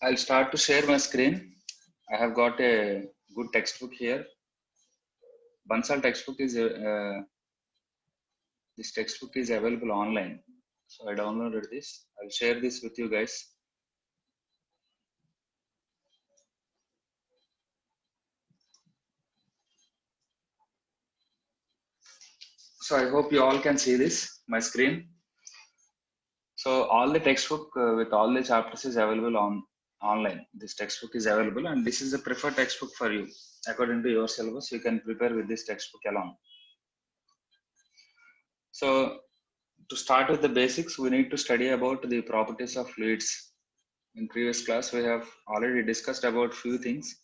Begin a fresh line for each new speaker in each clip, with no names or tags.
I'll start to share my screen. I have got a good textbook here. Bansal textbook is this textbook is available online. So I downloaded this. I'll share this with you guys. So I hope you all can see this, my screen. So all the textbook with all the chapters is available online. This textbook is available and this is the preferred textbook for you. According to your syllabus, you can prepare with this textbook alone. So to start with the basics, we need to study about the properties of fluids. In previous class, we have already discussed about few things,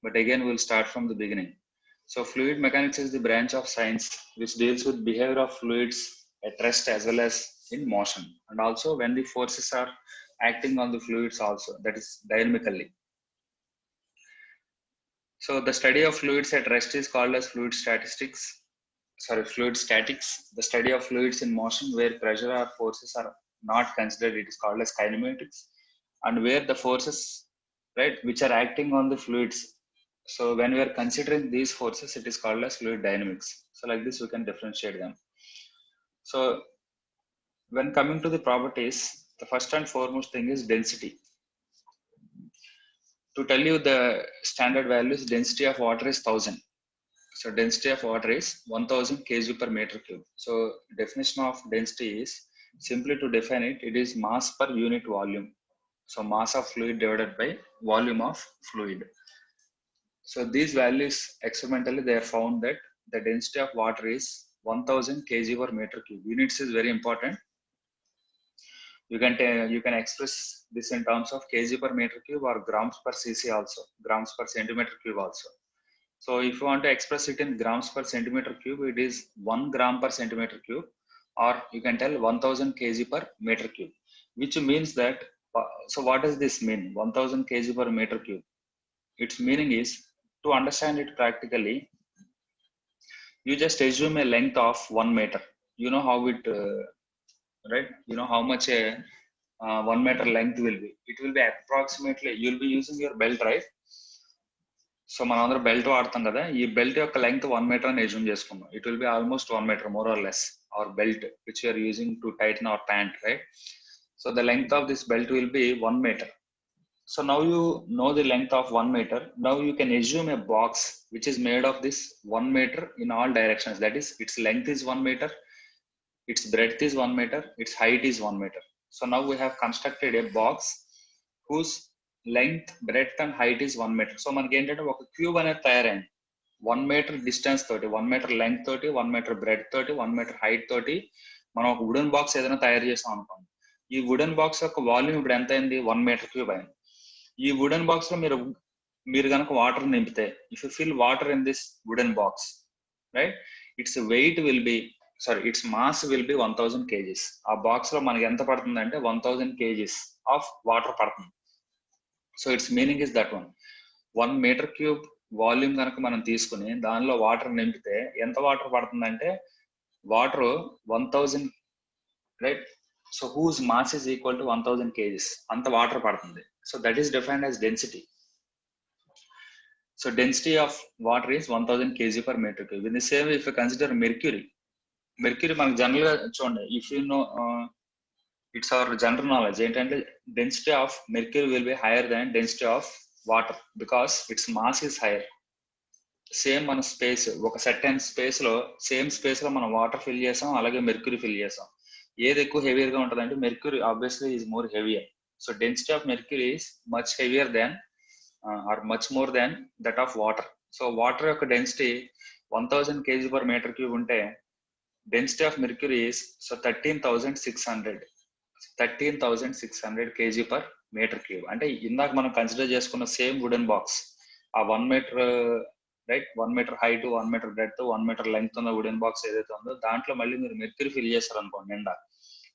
but again, we'll start from the beginning. So fluid mechanics is the branch of science which deals with behavior of fluids at rest as well as in motion, and also when the forces are acting on the fluids also, that is dynamically. So the study of fluids at rest is called as fluid statics. The study of fluids in motion where pressure or forces are not considered, it is called as kinematics. And where the forces, right, which are acting on the fluids. So when we are considering these forces, it is called as fluid dynamics. So like this, we can differentiate them. So when coming to the properties, the first and foremost thing is density. To tell you the standard values, density of water is 1000. So density of water is 1000 kg per meter cube. So definition of density is simply to define it, it is mass per unit volume. So mass of fluid divided by volume of fluid. So these values experimentally they are found that the density of water is 1000 kg per meter cube. Units is very important. You can express this in terms of kg per meter cube or grams per cc also, grams per centimeter cube also. So if you want to express it in grams per centimeter cube, it is 1 gram per centimeter cube, or you can tell 1000 kg per meter cube, which means that, so what does this mean? 1000 kg per meter cube. Its meaning is, to understand it practically, you just assume a length of 1 meter. You know how it, right? You know how much a 1 meter length will be. It will be approximately, you'll be using your belt, right? So మనం అందరం belt వాడతాం కదా, ఈ belt యొక్క length 1 meter అని assume చేసుకుందాం. It will be almost 1 meter more or less, our belt which you're using to tighten our pant, right? So the length of this belt will be 1 meter. So now you know the length of 1 meter. Now you can assume a box which is made of this 1 meter in all directions. That is, its length is 1 meter, its breadth is 1 meter, its height is 1 meter. So now we have constructed a box whose length, breadth and height is 1 meter. So మనకి ఏంటంటే ఒక cube అనేది తయారైంది 1 metre distance తోటి, 1 meter length తోటి, 1 meter breadth తోటి, 1 meter height తోటి మనం ఒక వుడెన్ బాక్స్ ఏదైనా తయారు చేసాం అనుకోండి. ఈ వుడెన్ బాక్స్ యొక్క వాల్యూమ్ ఇప్పుడు ఎంత అయింది? 1 మీటర్ క్యూబ్ అయింది. ఈ వుడెన్ బాక్స్ లో మీరు కనుక వాటర్ నింపితే, if you fill water in this wooden box, right, its weight will be, its mass will be 1000 kgs. ఆ బాక్స్ లో మనకి ఎంత పడుతుంది అంటే 1000 kgs ఆఫ్ వాటర్ పడుతుంది. So its meaning is that 1 metre cube volume కనుక మనం తీసుకుని దానిలో వాటర్ నింపితే ఎంత వాటర్ పడుతుందంటే, water 1000, right? So whose mass is equal to 1000 kgs, అంత వాటర్ పడుతుంది. So that is defined as density. So density of water is 1000 kg per meter cube. In the same if you consider mercury మనకు general గా చూడండి, if you know, it's our general knowledge ఏంటంటే density of mercury will be higher than density of water because its mass is higher. Same మన space, ఒక certain space లో, same space లో మనం water fill చేసాం, అలాగే మెర్క్యూరీ ఫిల్ చేసాం. ఏది ఎక్కువ హెవియర్ గా ఉంటుంది అంటే mercury obviously is more heavier. So density of mercury is much heavier than or much more than that of water. So water యొక్క density 1000 kg per meter cube ఉంటే density of mercury is 13,600 kg per meter cube. అంటే ఇందాక మనం consider చేసుకున్న same wooden box, ఆ 1 meter, right, 1 meter height, 1 meter breadth, 1 meter length ఉన్న wooden box ఏదైతే ఉందో దాంట్లో మళ్ళీ మీరు మెర్క్యూరీ ఫిల్ చేస్తారు అనుకోండి. నిండా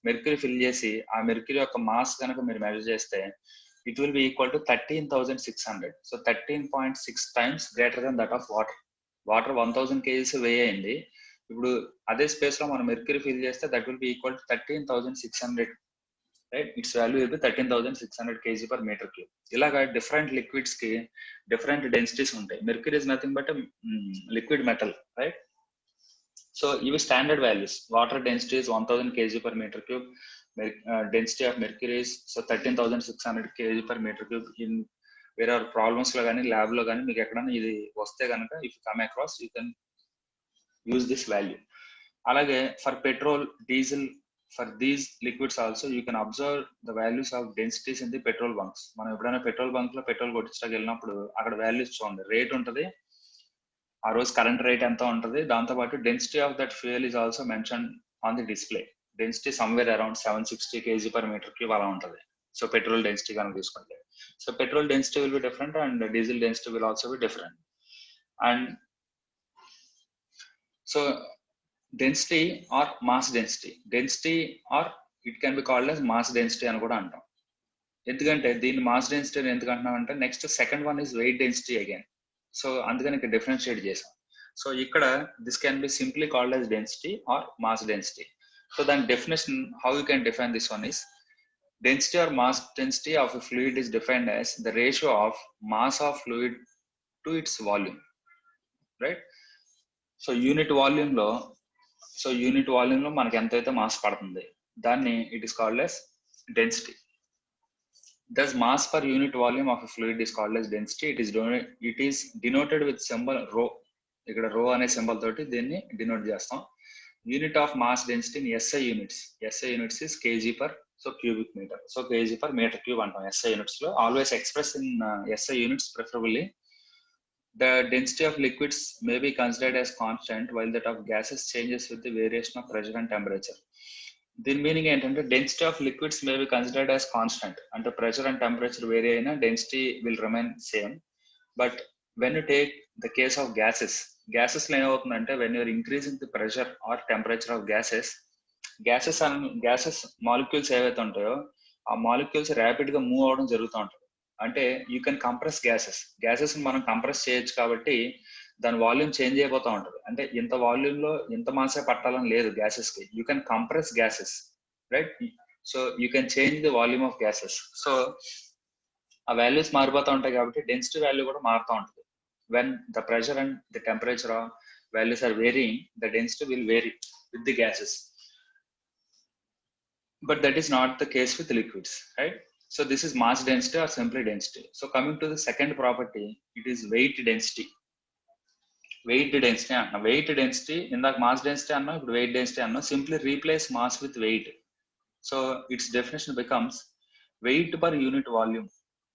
మెర్క్యూరీ ఫిల్ చేసి ఆ మెర్క్యూరీ యొక్క మాస్ కనుక మీరు మెజర్ చేస్తే it will be equal to 13,600. So 13.6 times greater than that of water. Water 1000 kgs వెయ్యి అయింది. ఇప్పుడు అదే స్పేస్ లో మనం మెర్క్యూరీ ఫిల్ చేస్తే that will be equal to 13,600 right? Its value will be 13,600 kg per meter cube. ఇలాగా different liquids కి different densities ఉంటాయి. Mercury is nothing but a liquid metal, right? So ఇవి standard values. Water density is 1000 kg per meter cube. Density of mercury is 13,600 kg per meter cube. In వేరే problems లో కానీ lab లో కానీ మీకు ఎక్కడైనా ఇది వస్తే కనుక if come across you can use this value. అలాగే for petrol, diesel, for these liquids also you can observe the values of densities in the petrol bunks. మనం ఎప్పుడైనా పెట్రోల్ బంక్ లో పెట్రోల్ కొట్టించడానికి వెళ్ళినప్పుడు అక్కడ వాల్యూస్ చూడండి, రేట్ ఉంటుంది, ఆ రోజు కరెంట్ రేట్ ఎంత ఉంటుంది, దాంతోపాటు density of that fuel is also mention on the display. Density somewhere around 760 kg per meter cube అలా ఉంటుంది. సో పెట్రోల్ డెన్సిటీ కనుక తీసుకుంటే, so petrol density will be different and diesel density will also be different. And so density or mass density or it can be called as mass density అని కూడా అంటాం. ఎందుకంటే దీన్ని mass density ఎందుకు అంటున్నాం అంటే next second one is weight density again. So అందుకని ఇక్కడ డిఫరెన్షియేట్ చేసాం. సో ఇక్కడ this can be simply called as density or mass density. So దాని definition how you can define this one is density or mass density of a fluid is defined as the ratio of mass of fluid to its volume, right? So unit volume లో మనకి ఎంతైతే mass పడుతుంది దాన్ని it is called as density. Thus mass per unit volume of a fluid is called as density. It is denoted with symbol rho. ఇక్కడ rho అనే symbol తోటి దీన్ని denote చేస్తాం. Unit of mass density in SI units is kg per cubic meter. So kg per meter cube antam SI units lo. Always expressed in SI units preferably. The density of liquids may be considered as constant while that of gases changes with the variation of pressure and temperature. దీని meaning ఏంటంటే density of liquids may be considered as constant, అంటే pressure and temperature vary అయినా density will remain same. But when you take the case of gases లో ఏమవుతుందంటే when you're increasing the pressure or temperature of gases molecules ఏవైతే ఉంటాయో ఆ molecules rapid గా move అవడం జరుగుతూ ఉంటుంది. అంటే యూ కెన్ కంప్రెస్ గ్యాసెస్ మనం కంప్రెస్ చేయొచ్చు కాబట్టి దాని వాల్యూమ్ చేంజ్ అయిపోతూ ఉంటుంది. అంటే ఇంత వాల్యూమ్ లో ఇంత మాసే పట్టాలని లేదు గ్యాసెస్ కి. You can compress gases, right? So you can change the volume of gases. So ఆ వాల్యూస్ మారిపోతూ ఉంటాయి కాబట్టి డెన్సిటీ వాల్యూ కూడా మారుతూ ఉంటుంది. When the pressure and the temperature values are varying, the density will vary with the gases. But that is not the case with liquids, right? So this is mass density or simply density. So coming to the second property, it is weight density. Weight density in the mass density anna, weight density anna, simply replace mass with weight. So its definition becomes weight per unit volume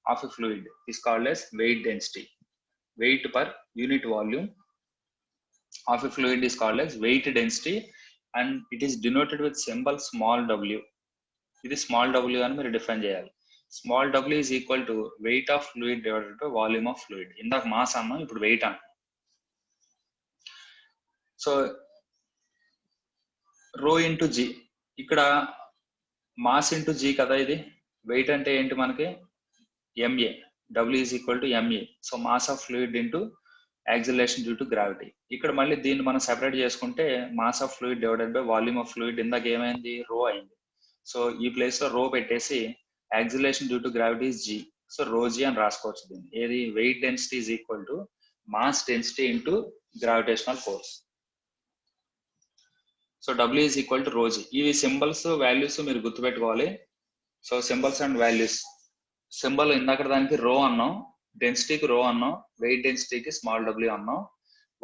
of a fluid is called as weight density. Weight per unit volume of a fluid is called as weight density and it is denoted with symbol small w. ఇది small w అని మీరు define చేయాలి. Small w is equal to weight of fluid divided by volume of fluid. ఇందాక mass అన్నాం, ఇప్పుడు wait అన్నాం. So rho into G, ఇక్కడ mass into G కదా ఇది. వెయిట్ అంటే ఏంటి మనకి MA, W is equal to MA. So mass of fluid into acceleration due to gravity. ఇక్కడ మళ్ళీ దీన్ని మనం సెపరేట్ చేసుకుంటే mass of fluid divided by volume of fluid. ఇందాక ఏమైంది, రో అయింది. సో ఈ ప్లేస్ లో రో పెట్టేసి acceleration due to gravity is g. So rho g అని రాసుకోవచ్చు దీన్ని. ఏది weight density is equal to mass density into gravitational force. So W is equal to rho g. ఇవి సింబల్స్ వాల్యూస్ మీరు గుర్తుపెట్టుకోవాలి. So symbols and values. Symbol ఇందాక దానికి rho అన్నాం, డెన్సిటీకి రో అన్నాం, వెయిట్ డెన్సిటీకి స్మాల్ w అన్నాం.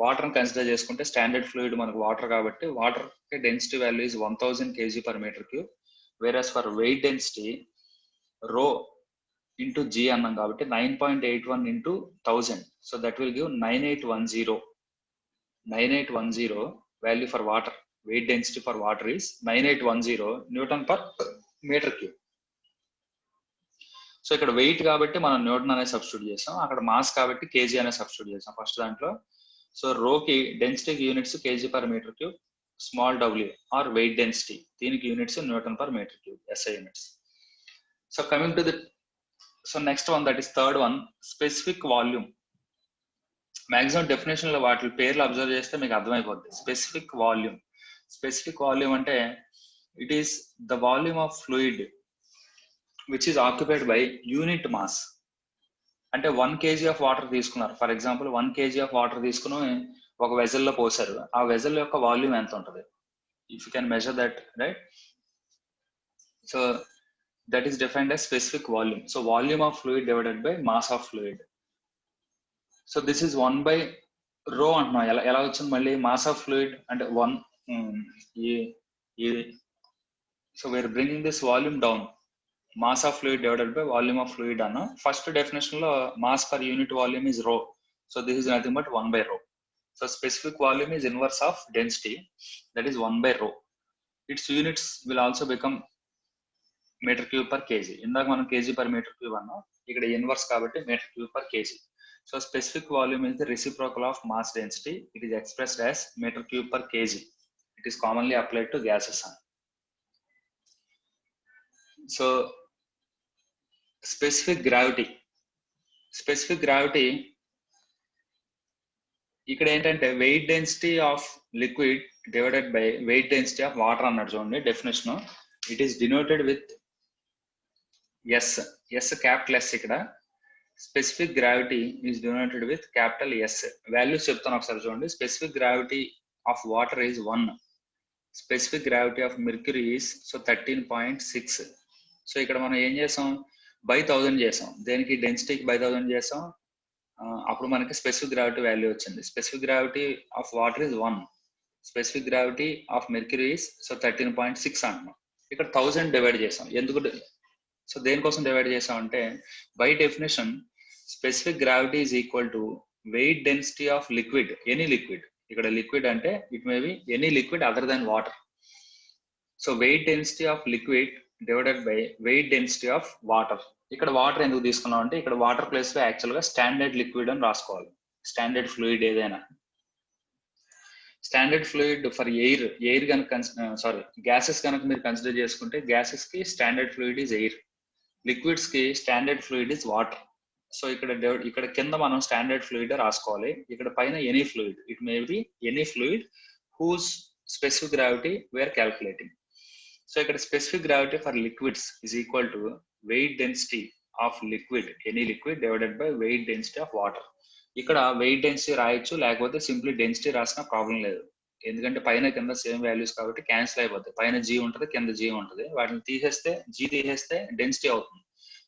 వాటర్ కన్సిడర్ చేసుకుంటే స్టాండర్డ్ ఫ్లూయిడ్ మనకు వాటర్ కాబట్టి water density value is 1000 kg per meter cube. Whereas for weight density rho into g అన్నాం కాబట్టి 9.81 into 1000. So that will give 9810 value for water. Weight density for water is 9810 Newton per meter cube. So ఇక్కడ wait కాబట్టి మనం Newton అనే substitute చేసాం, అక్కడ mass కాబట్టి KG అనే సబ్స్టిట్యూట్ చేసాం ఫస్ట్ దాంట్లో. సో రోకి డెన్సిటీకి units kg per metre cube, small w or weight density దీనికి units newton per metre cube, SI units. So coming to the next one, that is third one, specific volume. Maximum definition లో వాటి పేర్లు observe చేస్తే మీకు అర్థమైపోద్ది. Specific volume అంటే it is the volume of fluid which is occupied by unit mass. అంటే 1 kg of water తీసుకున్నారు, for example 1 kg of water తీసుకుని ఒక వెజల్లో పోసారు, ఆ వెజల్ యొక్క వాల్యూమ్ ఎంత ఉంటుంది, if you can measure that, right? So that is defined as specific volume. So volume of fluid divided by mass of fluid. So this is 1 by రో అంటున్నాం. ఎలా వచ్చింది మళ్ళీ మాస్ ఆఫ్ ఫ్లూయిడ్ అంటే 1 ఈ so we're bringing this volume down, mass of fluid divided by volume of fluid అన్న. First definition లో mass per unit volume is rho, so this is nothing but 1 by rho. So specific volume is inverse of density, that is 1 by rho. Its units will also become meter cube per kg. ఇందాక మనం kg per meter cube అన్నాం, ఇక్కడ inverse కాబట్టి meter cube per kg. So specific volume is the reciprocal of mass density. It is expressed as meter cube per kg. It is commonly applied to gases. So specific gravity ఇక్కడ ఏంటంటే weight density of liquid divided by weight density of water అన్నాడు చూడండి definition. It is denoted with S capital S. ఇక్కడ specific gravity is denoted with capital S. Values చెప్తాను ఒకసారి చూడండి. Specific gravity of water is 1, specific gravity of mercury is 13.6. So ఇక్కడ మనం ఏం చేసాం, బై 1000 చేసాం, దేనికి డెన్సిటీకి బై 1000 చేసాం, అప్పుడు మనకి స్పెసిఫిక్ గ్రావిటీ వాల్యూ వచ్చింది. Specific gravity of water is 1, specific gravity of mercury is 13.6 అంటున్నాం. ఇక్కడ 1000 డివైడ్ చేసాం. ఎందుకు, సో దేనికోసం డివైడ్ చేసాం అంటే by definition specific gravity is equal to weight density of liquid, any liquid. ఇక్కడ లిక్విడ్ అంటే it may be any liquid other than water. So weight density of liquid divided by weight density of water. ఇక్కడ water ఎందుకు తీసుకున్నాం అంటే ఇక్కడ water place లో actual గా standard liquid అని రాసుకోవాలి. స్టాండర్డ్ ఫ్లూయిడ్ ఏదైనా, స్టాండర్డ్ ఫ్లూయిడ్ ఫర్ ఎయిర్ కనుక గ్యాసెస్ కనుక మీరు కన్సిడర్ చేసుకుంటే గ్యాసెస్ కి standard fluid is air, liquids కి standard fluid is water. So ఇక్కడ కింద మనం స్టాండర్డ్ ఫ్లూయిడ్ రాసుకోవాలి, ఇక్కడ పైన any fluid, it may be any fluid whose specific gravity we're calculating. So ఇక్కడ specific gravity for liquids is equal to weight density of liquid, any liquid divided by weight density of water. ఇక్కడ weight density రాయొచ్చు, లేకపోతే simply density రాసినా problem లేదు, ఎందుకంటే పైన కింద same values కాబట్టి క్యాన్సిల్ అయిపోతాయి. పైన జీ ఉంటుంది, కింద జీ ఉంటుంది, వాటిని తీసేస్తే జీ తీసేస్తే డెన్సిటీ అవుతుంది.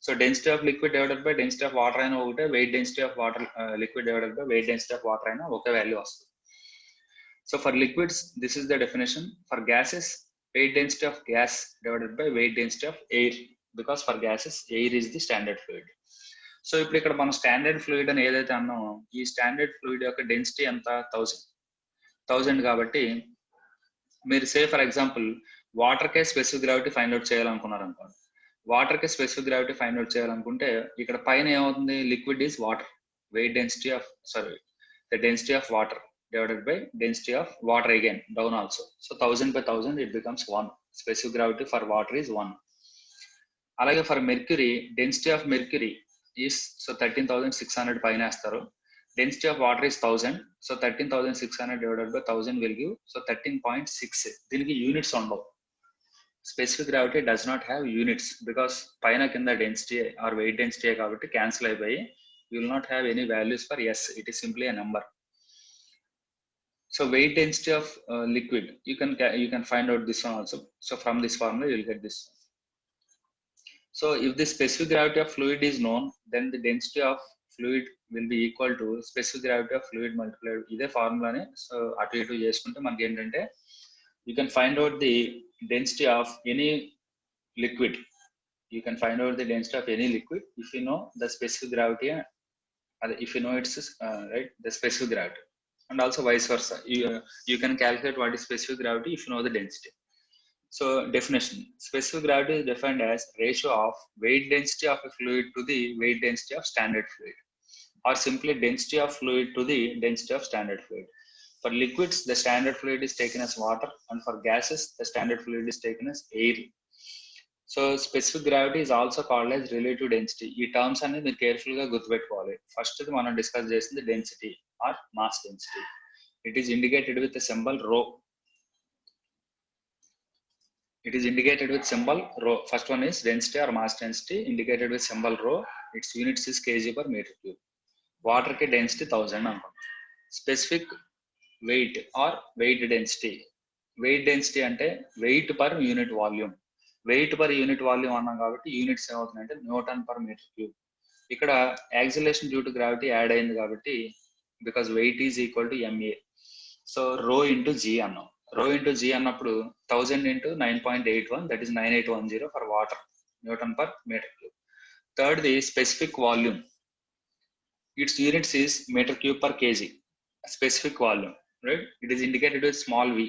So density of liquid divided by density of water అయినా ఒకటే, weight density of water liquid divided by weight density of water అయినా ఒకే వాల్యూ వస్తుంది. So for liquids this is the definition. For gases weight density of gas divided by weight density of air, because for gases air is the standard fluid. So ఇప్పుడు ఇక్కడ మనం standard fluid అని ఏదైతే అన్నామో ఈ standard fluid యొక్క density ఎంత 1000 కాబట్టి మీరు సే ఫర్ ఎగ్జాంపుల్ వాటర్ కే స్పెసిఫిక్ గ్రావిటీ ఫైండ్ అవుట్ చేయాలనుకున్నారు అనుకోండి. వాటర్ కే స్పెసిఫిక్ గ్రావిటీ ఫైండ్ అవుట్ చేయాలనుకుంటే ఇక్కడ పైన ఏమవుతుంది, liquid is water, weight density of the density of water divided by density of water again down also. So 1000 by 1000 it becomes 1. Specific gravity for water is 1. అలాగే for mercury density of mercury is 13,600 పైన వేస్తారు, density of water is 1000. So 13,600 divided by 1000 will give 13.6. దీనికి units ఉండవు. Specific gravity does not have units because పైన కింద density or weight density కాబట్టి cancel అయిపోయి you will not have any values for S, it is simply a number. So weight density of liquid, you can find out this one also. So from this formula you will get this. So if the specific gravity of fluid is known, then the density of fluid will be equal to specific gravity of fluid multiplied ఇదే formula ని. So అటు ఇటు చేసుకుంటే మనకి ఏంటంటే you can find out the density of any liquid. You can find out the density of any liquid if you know the specific gravity, if you know its right, the specific gravity. And also vice versa, you can calculate what is specific gravity if you know the density. So definition, specific gravity is defined as ratio of weight density of a fluid to the weight density of standard fluid, or simply density of fluid to the density of standard fluid. For liquids the standard fluid is taken as water, and for gases the standard fluid is taken as air. So specific gravity is also called as relative density. ఈ terms అనేది మీరు careful గా గుర్తుపెట్టుకోవాలి. First మనం discuss చేసింది density or mass density. It is indicated with symbol rho. It is indicated with symbol rho. First one is density or mass density indicated with symbol rho. Its units is kg per meter cube. Water ki density 1000 అనుకోండి. Specific weight or weight density. Weight density అంటే weight per unit volume. Weight per unit volume అన్నాం కాబట్టి units ఏమవుతుందంటే newton per metre cube. ఇక్కడ acceleration due to gravity add అయింది కాబట్టి because weight is equal to m a. So rho into g అన్నాం. Rho into g అన్నప్పుడు 1000 into 9.81 that is 9810 for water newton per metre cube. Third the specific volume. Its units is meter cube per kg. Specific volume, right? It is indicated with small v.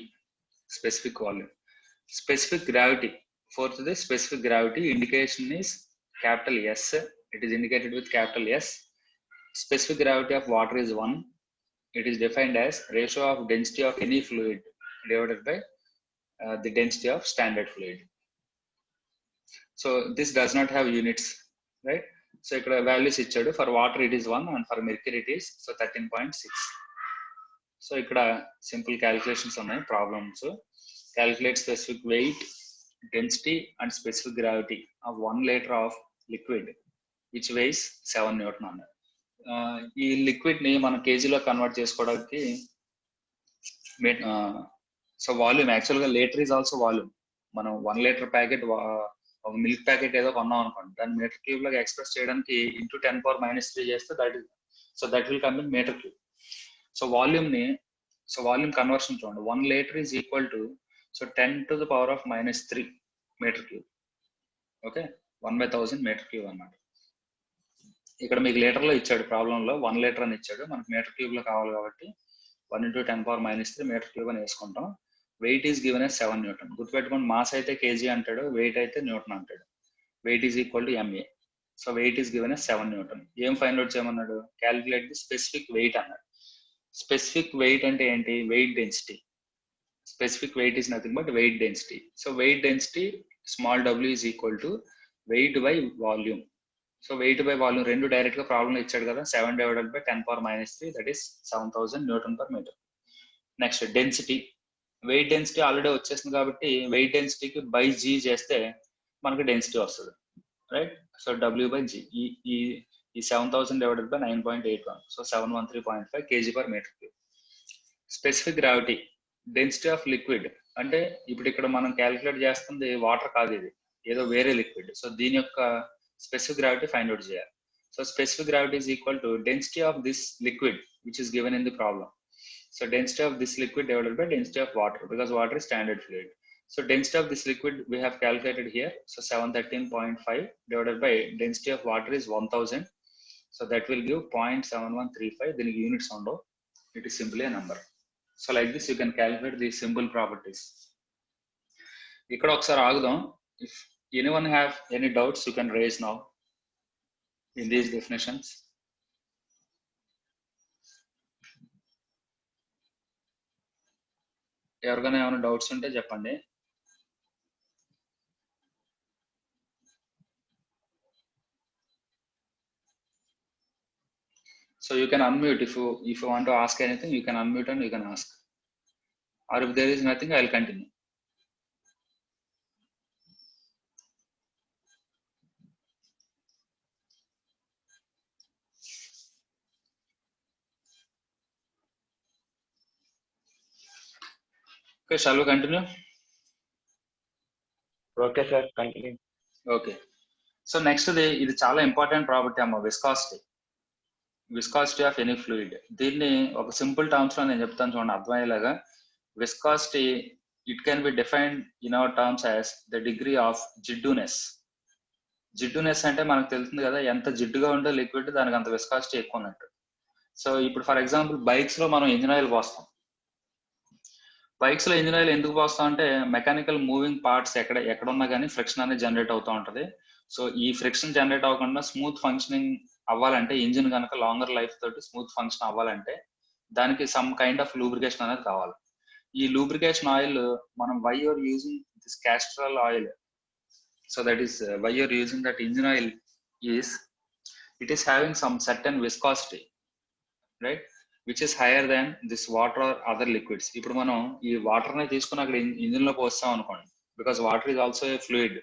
Specific volume. Specific gravity. Fourth, the specific gravity indication is capital S. It is indicated with capital S. Specific gravity of water is 1. It is defined as ratio of density of any fluid divided by the density of standard fluid. So this does not have units, right? So ikkada values ichchadu. For water it is 1 and for mercury it is so 13.6. So ఇక్కడ simple calculations ఉన్నాయి problems. Calculate specific weight, density and specific gravity of 1 liter of liquid which weighs 7 Newton అన్నారు. ఈ liquid ని మనం కేజీలో convert చేసుకోవడానికి so volume యాక్చువల్గా liter is also volume. మనం 1 liter ప్యాకెట్ ఒక మిల్క్ ప్యాకెట్ ఏదో కొన్నాం అనుకోండి, దాన్ని మీటర్ క్యూబ్ లాగా ఎక్స్ప్రెస్ చేయడానికి ఇంటూ 10⁻³ చేస్తే that will come in meter cube. So volume conversion చూడండి. 1 liter is equal to 10⁻³ meter cube. Okay, 1/1000 meter cube అన్నమాట. ఇక్కడ మీకు లీటర్లో ఇచ్చాడు ప్రాబ్లంలో, 1 liter అని ఇచ్చాడు. మనకు మీటర్ క్యూబ్ లో కావాలి కాబట్టి 1 × 10⁻³ మీటర్ క్యూబ్ అని వేసుకుంటాం. Weight is given as 7 Newton. గుర్తుపెట్టుకోండి, మాస్ అయితే కేజీ అంటాడు, వెయిట్ అయితే న్యూటన్ అంటాడు. Weight is equal to m a. So weight is given as 7 Newton. ఏం ఫైండ్ అవుట్ చేయమన్నాడు? క్యాలిక్యులేట్ ది స్పెసిఫిక్ వెయిట్ అన్నాడు. స్పెసిఫిక్ వెయిట్ అంటే ఏంటి? Weight density. Specific weight is nothing but weight density. So weight density small w is equal to weight by volume. So weight by volume రెండు direct గా problem ఇచ్చాడు కదా. 7 / 10⁻³ that is 7000 Newton per meter. Next density. Weight density already వచ్చేసింది కాబట్టి wait డెన్సిటీకి by G చేస్తే మనకి density వస్తుంది, right? So w by g. ఈ 7000 / 9.81 so 713.5 kg per meter cube. Specific gravity. Density of liquid అంటే ఇప్పుడు ఇక్కడ మనం క్యాలిక్యులేట్ చేస్తుంది వాటర్ కాదు, ఇది ఏదో వేరే లిక్విడ్. సో దీని యొక్క స్పెసిఫిక్ గ్రావిటీ ఫైండ్ అవుట్ చేయాలి. So specific gravity is equal to density of this liquid which is given in the problem. So density of this liquid divided by density of water because water is standard fluid. So density of this liquid we have calculated here. So 713.5 divided by density of water is 1000. So that will give 0.7135. Then units on. It is simply a number. So like this you can calculate the simple properties. Ikkada okkasari agudam. If anyone have any doubts you can raise now in these definitions. ఎవరికైనా ఏమైనా doubts ఉంటే చెప్పండి. So you can unmute if you want to ask anything, you can unmute and you can ask. Or if there is nothing, I will continue. Okay, shall we continue?
Okay, sir. Continue.
Okay. So next ఇది చాలా important property అమ్మ, viscosity. Viscosity of any fluid. దీన్ని ఒక simple terms లో నేను చెప్తాను చూడండి అర్థమయ్యేలాగా. Viscosity it can be defined in our terms as the degree of జిడ్డునెస్. జిడ్డునెస్ అంటే మనకు తెలుస్తుంది కదా, ఎంత జిడ్డుగా ఉంటే లిక్విడ్ దానికి అంత విస్కాసిటీ ఎక్కువ ఉన్నట్టు. సో ఇప్పుడు ఫర్ ఎగ్జాంపుల్ బైక్స్ లో మనం ఇంజిన్ ఆయిల్ పోస్తాం. బైక్స్ లో ఇంజిన్ ఆయిల్ ఎందుకు పోస్తాం అంటే మెకానికల్ మూవింగ్ పార్ట్స్ ఎక్కడ ఉన్నా కానీ ఫ్రిక్షన్ అనేది జనరేట్ అవుతూ ఉంటది. సో ఈ ఫ్రిక్షన్ జనరేట్ అవ్వకుండా స్మూత్ ఫంక్షనింగ్ అవ్వాలంటే, ఇంజిన్ కనుక లాంగర్ లైఫ్ తోటి స్మూత్ ఫంక్షన్ అవ్వాలంటే దానికి సమ్ కైండ్ ఆఫ్ లూబ్రికేషన్ అనేది కావాలి. ఈ లూబ్రికేషన్ ఆయిల్ మనం why you're using this Castrol oil. So that is why you're using that engine oil is it is having some certain viscosity, right, which is higher than this water or other liquids. ఇప్పుడు మనం ఈ water ని తీసుకుని అక్కడ engine లో పోస్తాం అనుకోండి, because water is also a fluid.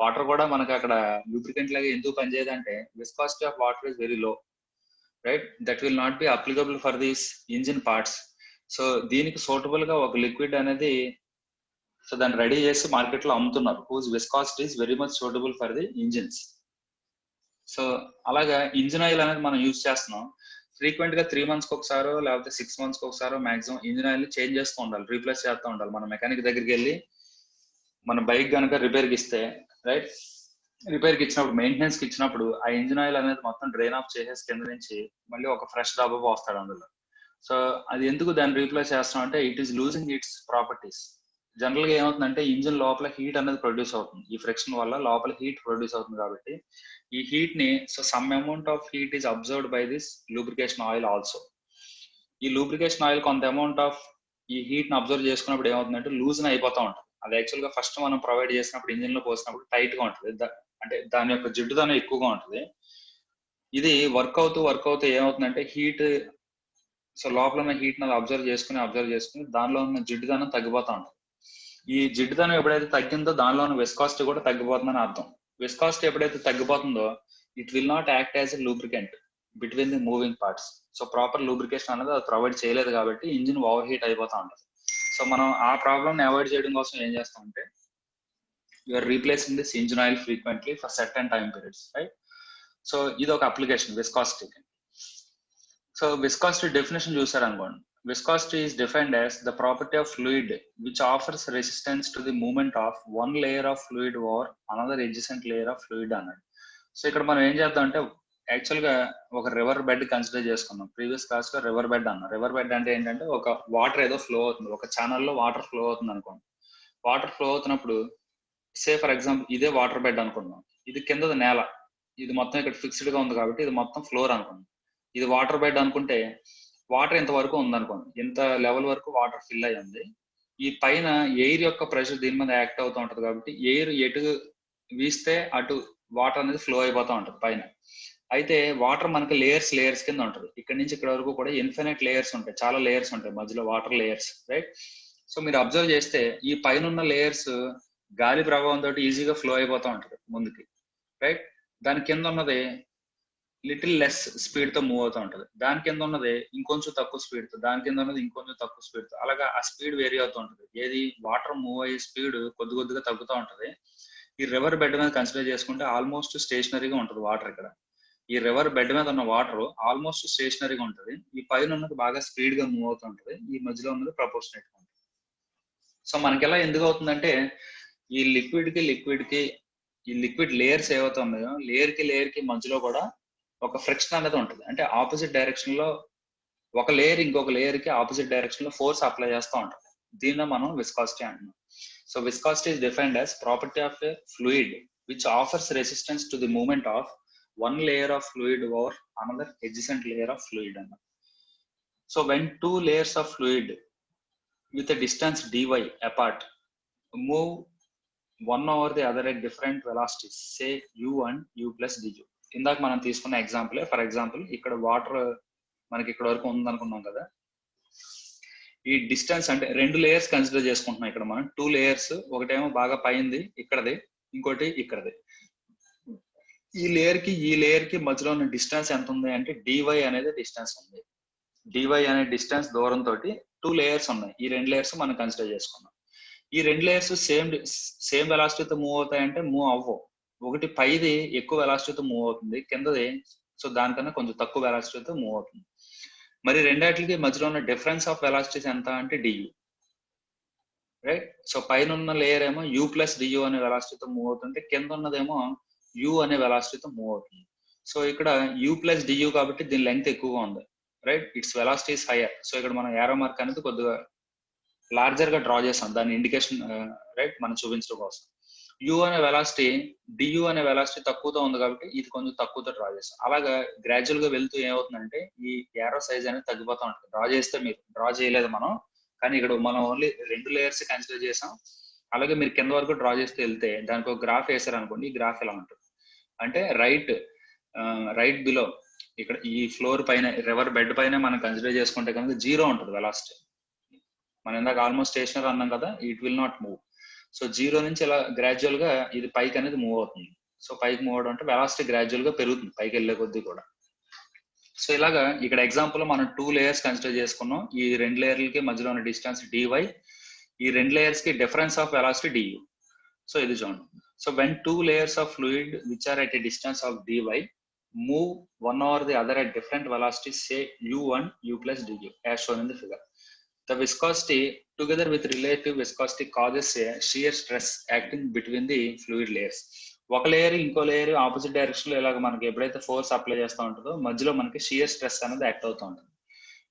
Water కూడా మనకి అక్కడ లూబ్రికెంట్ లాగా ఎందుకు పనిచేయదంటే viscosity of water is very low, right? That will not be applicable for these engine parts. So దీనికి సూటబుల్ గా ఒక లిక్విడ్ అనేది సో దాన్ని రెడీ చేసి మార్కెట్ లో అమ్ముతున్నారు, whose viscosity is very much suitable for the engines. So అలాగా engine oil అనేది మనం యూజ్ చేస్తున్నాం. ఫ్రీక్వెంట్ గా 3 months ఒకసారో లేకపోతే 6 months ఒకసారో మాక్సిమం ఇంజిన్ ఆయిల్ చేంజ్ చేస్తూ ఉండాలి, రీప్లేస్ చేస్తూ ఉండాలి. మన మెకానిక్ దగ్గరికి వెళ్ళి మన బైక్ కనుక రిపేర్ కి ఇస్తే, రైట్, రిపేర్ కి ఇచ్చినప్పుడు మెయింటెనెన్స్ కి ఇచ్చినప్పుడు ఆ ఇంజిన్ ఆయిల్ అనేది మొత్తం డ్రైన్ ఆఫ్ చేసేసి కింద నుంచి మళ్ళీ ఒక ఫ్రెష్ డబ్బా పోస్తాడు అందులో. సో అది ఎందుకు దాన్ని రీప్లేస్ చేస్తాం అంటే it is losing its properties. General గా ఏమవుతుందంటే ఇంజిన్ లోపల హీట్ అనేది ప్రొడ్యూస్ అవుతుంది, ఈ ఫ్రిక్షన్ వల్ల లోపల హీట్ ప్రొడ్యూస్ అవుతుంది. కాబట్టి ఈ హీట్ ని so some amount of heat is observed by this lubrication oil also. ఈ లూబ్రికేషన్ ఆయిల్ కొంత అమౌంట్ ఆఫ్ ఈ హీట్ ని అబ్జర్వ్ చేసుకున్నప్పుడు ఏమవుతుందంటే లూజ్ అయిపోతా ఉంటుంది. అది యాక్చువల్ గా ఫస్ట్ మనం ప్రొవైడ్ చేసినప్పుడు ఇంజిన్ లో పోసినప్పుడు టైట్ గా ఉంటుంది, అంటే దాని యొక్క జిడ్డుదనం ఎక్కువగా ఉంటుంది. ఇది వర్క్ అవుతూ ఏమవుతుందంటే హీట్ సో లోపల ఉన్న హీట్ ని అబ్జర్వ్ చేసుకుని దానిలో ఉన్న జిడ్డుదనం తగ్గిపోతా ఉంటుంది. ఈ జిడ్డుదనం ఎప్పుడైతే తగ్గిందో దానిలో ఉన్న విస్కాసిటీ కూడా తగ్గిపోతుందని అర్థం. విస్కాసిటీ ఎప్పుడైతే తగ్గిపోతుందో it will not act as a lubricant between the moving parts. So proper lubrication అనేది అది ప్రొవైడ్ చేయలేదు కాబట్టి ఇంజిన్ ఓవర్ హీట్ అయిపోతా ఉంటుంది. సో మనం ఆ ప్రాబ్లమ్ ని అవాయిడ్ చేయడం కోసం ఏం చేస్తామంటే you're replacing this engine oil frequently for certain time periods, right? So ఇది ఒక అప్లికేషన్ విస్కాసిటీకి. సో విస్కాసిటీ డెఫినేషన్ చూసారనుకోండి, viscosity is defined as the property of fluid which offers resistance to the movement of one layer of fluid over another adjacent layer of fluid అన్నాడు. So ఇక్కడ మనం ఏం చేద్దాం అంటే యాక్చువల్ గా ఒక రివర్ బెడ్ కన్సిడర్ చేసుకున్నాం. ప్రీవియస్ క్లాస్ లో రివర్ బెడ్ అన్నాం. రివర్ బెడ్ అంటే ఏంటంటే ఒక వాటర్ ఏదో ఫ్లో అవుతుంది, ఒక ఛానల్లో వాటర్ ఫ్లో అవుతుంది అనుకోండి. వాటర్ ఫ్లో అవుతున్నప్పుడు సే ఫర్ ఎగ్జాంపుల్ ఇదే వాటర్ బెడ్ అనుకుందాం, ఇది కింద నేల, ఇది మొత్తం ఇక్కడ ఫిక్స్డ్ గా ఉంది కాబట్టి ఇది మొత్తం ఫ్లోర్ అనుకోండి. ఇది వాటర్ బెడ్ అనుకుంటే వాటర్ ఇంత వరకు ఉందనుకోండి, ఇంత లెవెల్ వరకు వాటర్ ఫిల్ అయ్యి ఉంది. ఈ పైన ఎయిర్ యొక్క ప్రెషర్ దీని మీద యాక్ట్ అవుతూ ఉంటది కాబట్టి ఎయిర్ ఎటు వీస్తే అటు వాటర్ అనేది ఫ్లో అయిపోతూ ఉంటది పైన. అయితే వాటర్ మనకి లేయర్స్ కింద ఉంటది. ఇక్కడ నుంచి ఇక్కడ వరకు కూడా ఇన్ఫినిట్ లేయర్స్ ఉంటాయి, చాలా లేయర్స్ ఉంటాయి మధ్యలో వాటర్ లేయర్స్, రైట్? సో మీరు అబ్జర్వ్ చేస్తే ఈ పైన ఉన్న లేయర్స్ గాలి ప్రభావం తోటి ఈజీగా ఫ్లో అయిపోతూ ఉంటది ముందుకి, రైట్? దాని కింద ఉన్నది లిటిల్ లెస్ స్పీడ్ తో మూవ్ అవుతూ ఉంటది, దాని కింద ఉన్నది ఇంకొంచెం తక్కువ స్పీడ్ తో, దాని కింద ఉన్నది ఇంకొంచెం తక్కువ స్పీడ్ తో, అలాగా ఆ స్పీడ్ వేరీ అవుతూ ఉంటది. ఏది వాటర్ మూవ్ అయ్యే స్పీడ్ కొద్దిగా తగ్గుతూ ఉంటది. ఈ రివర్ బెడ్ మీద కన్సిడర్ చేసుకుంటే ఆల్మోస్ట్ స్టేషనరీగా ఉంటది వాటర్. ఇక్కడ ఈ రివర్ బెడ్ మీద ఉన్న వాటర్ ఆల్మోస్ట్ స్టేషనరీగా ఉంటది. ఈ పైన ఉన్నది బాగా స్పీడ్ గా మూవ్ అవుతూ ఉంటది, ఈ మధ్యలో ఉన్నది ప్రపోర్షనేట్ గా ఉంటుంది. సో మనకి ఎలా ఎందుకు అవుతుందంటే ఈ లిక్విడ్ కి ఈ లిక్విడ్ లేయర్స్ ఏవైతే ఉన్నాయో లేయర్ కి మధ్యలో కూడా ఒక ఫ్రిక్షన్ అనేది ఉంటుంది. అంటే ఆపోజిట్ డైరెక్షన్ లో ఒక లేయర్ ఇంకొక లేయర్ కి ఆపోజిట్ డైరెక్షన్ లో ఫోర్స్ అప్లై చేస్తూ ఉంటుంది. దీన్ని మనం విస్కాసిటీ అంటున్నాం. So viscosity is defined as property of a fluid which offers resistance to the movement of one layer of fluid over another adjacent layer of fluid. So when two layers of fluid with a distance dy apart move one over the other at different velocities, say u and u plus du. ఇందాక మనం తీసుకున్న example, for example ఇక్కడ water మనకి ఇక్కడ వరకు ఉందనుకున్నాం కదా, ఈ distance అంటే 2 లేయర్స్ కన్సిడర్ చేసుకుంటున్నాం. ఇక్కడ మనం 2 లేయర్స్, ఒకటేమో బాగా పైంది ఇక్కడది, ఇంకోటి ఇక్కడది. ఈ లేయర్ కి మధ్యలో ఉన్న డిస్టెన్స్ ఎంత ఉంది అంటే dy అనేది డిస్టెన్స్ ఉంది. dy అనే డిస్టెన్స్ దూరం తోటి 2 లేయర్స్ ఉన్నాయి. ఈ 2 లేయర్స్ మనం కన్సిడర్ చేసుకున్నాం. ఈ 2 లేయర్స్ సేమ్ వెలాసిటీతో మూవ్ అవుతాయంటే మూవ్ అవ్వవు. ఒకటి పైది ఎక్కువ వెలాసిటీతో మూవ్ అవుతుంది, కిందది సో దానికన్నా కొంచెం తక్కువ వెలాసిటీతో మూవ్ అవుతుంది. మరి రెండాటికి మధ్యలో ఉన్న డిఫరెన్స్ ఆఫ్ వెలాసిటీస్ ఎంత అంటే du, రైట్? సో పైన ఉన్న లేయర్ ఏమో u ప్లస్ du అనే వెలాసిటీతో మూవ్ అవుతుంటే కింద ఉన్నదేమో u అనే వెలాసిటీతో మూవ్ అవుతుంది. సో ఇక్కడ u ప్లస్ du కాబట్టి దీని లెంగ్త్ ఎక్కువగా ఉంది, right? It's velocity is hire. So ఇక్కడ మనం ఏరో మార్క్ అనేది కొద్దిగా లార్జర్ గా డ్రా చేస్తాం, దాని ఇండికేషన్, రైట్, మనం చూపించడం కోసం. u అనే వెలాసిటీ du అనే వెలాసిటీ తక్కువతో ఉంది కాబట్టి ఇది కొంచెం తక్కువతో డ్రా చేస్తాం. అలాగా గ్రాడ్యువల్ గా వెళ్తూ ఏమవుతుందంటే ఈ ఏరో సైజ్ అనేది తగ్గిపోతూ ఉంటుంది. డ్రా చేస్తే మీరు డ్రా చేయలేదు మనం, కానీ ఇక్కడ మనం ఓన్లీ 2 లేయర్స్ కన్సిడర్ చేసాం. అలాగే మీరు కింద వరకు డ్రా చేస్తే వెళ్తే దానికి ఒక గ్రాఫ్ వేసారు అనుకోండి, ఈ గ్రాఫ్ ఎలా ఉంటుంది అంటే రైట్ బిలో ఇక్కడ ఈ ఫ్లోర్ పైన రివర్ బెడ్ పైన మనం కన్సిడర్ చేసుకుంటే కనుక 0 ఉంటుంది వెలాసిటీ. మనం ఇందాక ఆల్మోస్ట్ స్టేషనరీ అన్నాం కదా, it will not move. So zero నుంచి ఇలా గ్రాడ్యువల్ గా ఇది పైకి అనేది మూవ్ అవుతుంది. సో పైకి మూవ్ అవడం అంటే వెలాసిటీ గ్రాడ్యువల్ గా పెరుగుతుంది పైకి వెళ్ళే కొద్దీ కూడా. సో ఇలాగా ఇక్కడ ఎగ్జాంపుల్ మనం 2 లేయర్స్ కన్సిడర్ చేసుకున్నాం. ఈ 2 లేయర్లకి మధ్యలో ఉన్న డిస్టెన్స్ dy, ఈ 2 లేయర్స్ కి difference of velocity du. So ఇది చూడండి. So when 2 layers of fluid which are at a distance of dy move one or the other at different velocities, say u1 u plus du, as shown in the figure. The viscosity together with relative viscosity causes a shear stress acting between the fluid layers. ఒక layer ఇంకో layer opposite direction లో ఇలాగ మనకి ఎప్పుడైతే force apply చేస్తూ ఉంటుందో మధ్యలో మనకి షియర్ స్ట్రెస్ అనేది యాక్ట్ అవుతూ ఉంటుంది.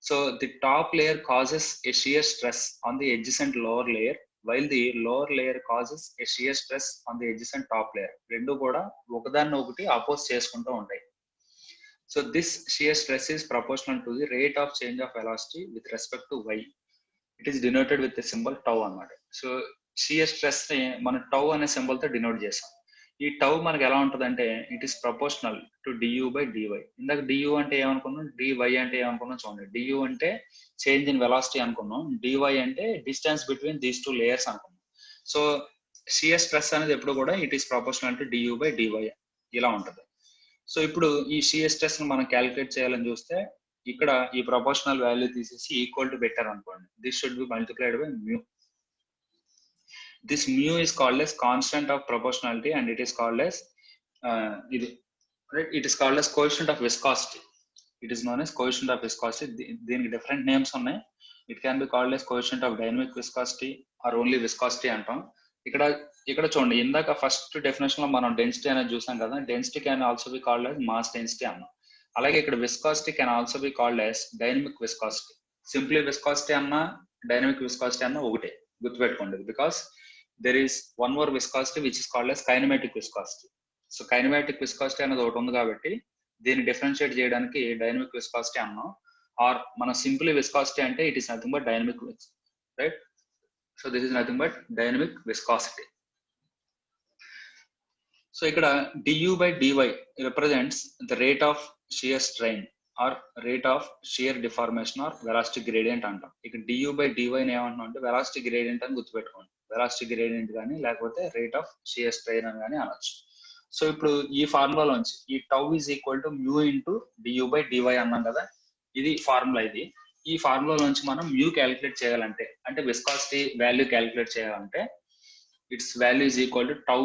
So the top layer causes A shear stress on the adjacent lower layer while the lower layer causes a shear stress on the adjacent top layer. రెండు కూడా ఒకదాన్ని ఒకటి అపోజ్ చేసుకుంటూ ఉంటాయి. So this shear stress is proportional to the rate of change of velocity with respect to y. It is denoted with the symbol tau అన్నమాట. So shear stress ని మనం tau అనే సింబల్ తో డినోట్ చేసాం. ఈ tau మనకి ఎలా ఉంటుంది అంటే it is proportional to du by dy. ఇందాక du అంటే ఏమనుకున్నాం, dy అంటే ఏమనుకున్నాం చూడండి. du అంటే చేంజ్ ఇన్ వెలాసిటీ అనుకున్నాం, dy అంటే డిస్టెన్స్ బిట్వీన్ దీస్ 2 లేయర్స్ అనుకున్నాం. సో షియర్ స్ట్రెస్ అనేది ఎప్పుడు కూడా it is proportional to du by dy ఇలా ఉంటుంది. సో ఇప్పుడు ఈ షియర్ స్ట్రెస్ ని మనం క్యాలిక్యులేట్ చేయాలని చూస్తే ఇక్కడ ఈ ప్రపోర్షనల్ వాల్యూ తీసేసి ఈక్వల్ టు పెట్టారు అనుకోండి. This should be multiplied by mu. This mu is called as constant of proportionality and it is called as it is called as coefficient of viscosity. It is known as coefficient of viscosity. దీనికి different names ఉన్నాయి. It can be called as coefficient of dynamic viscosity or only viscosity అంటాం. ఇక్కడ చూడండి, ఇందాక first definition లో మనం density అనేది చూసాం కదా. Density can also be called as mass density అన్నాం. అలాగే ఇక్కడ viscosity can also be called as dynamic viscosity. Simply viscosity అన్నా డైనమిక్ విస్కాసిటీ అన్నా ఒకటే, గుర్తుపెట్టుకోండి. Because there is one more viscosity which is called as kinematic viscosity. So kinematic viscosity అనేది ఒకటి ఉంది కాబట్టి దీన్ని డిఫరెన్షియేట్ చేయడానికి డైనమిక్ విస్కాసిటీ అన్నాం. ఆర్ మన సింప్లీ విస్కాసిటీ అంటే it is nothing but dynamic, right? So this is nothing but dynamic viscosity. So ఇక్కడ du by dy represents the rate of shear strain or rate of shear deformation or velocity gradient అంటాం. ఇక్కడ du by dy ని ఏమంటున్నాం అంటే velocity gradient అని గుర్తుపెట్టుకోండి. Velocity gradient కానీ లేకపోతే రేట్ ఆఫ్ షియర్ స్ట్రెయిన్ అని కానీ అనొచ్చు. సో ఇప్పుడు ఈ ఫార్ములాలోంచి ఈ tau is equal to mu into du by dy అన్నాం కదా. ఇది ఫార్ములా. ఈ ఫార్ములాలోంచి మనం మ్యూ క్యాలిక్యులేట్ చేయాలంటే, అంటే విస్కాసిటీ వాల్యూ క్యాలిక్యులేట్ చేయాలంటే it's value is equal to tau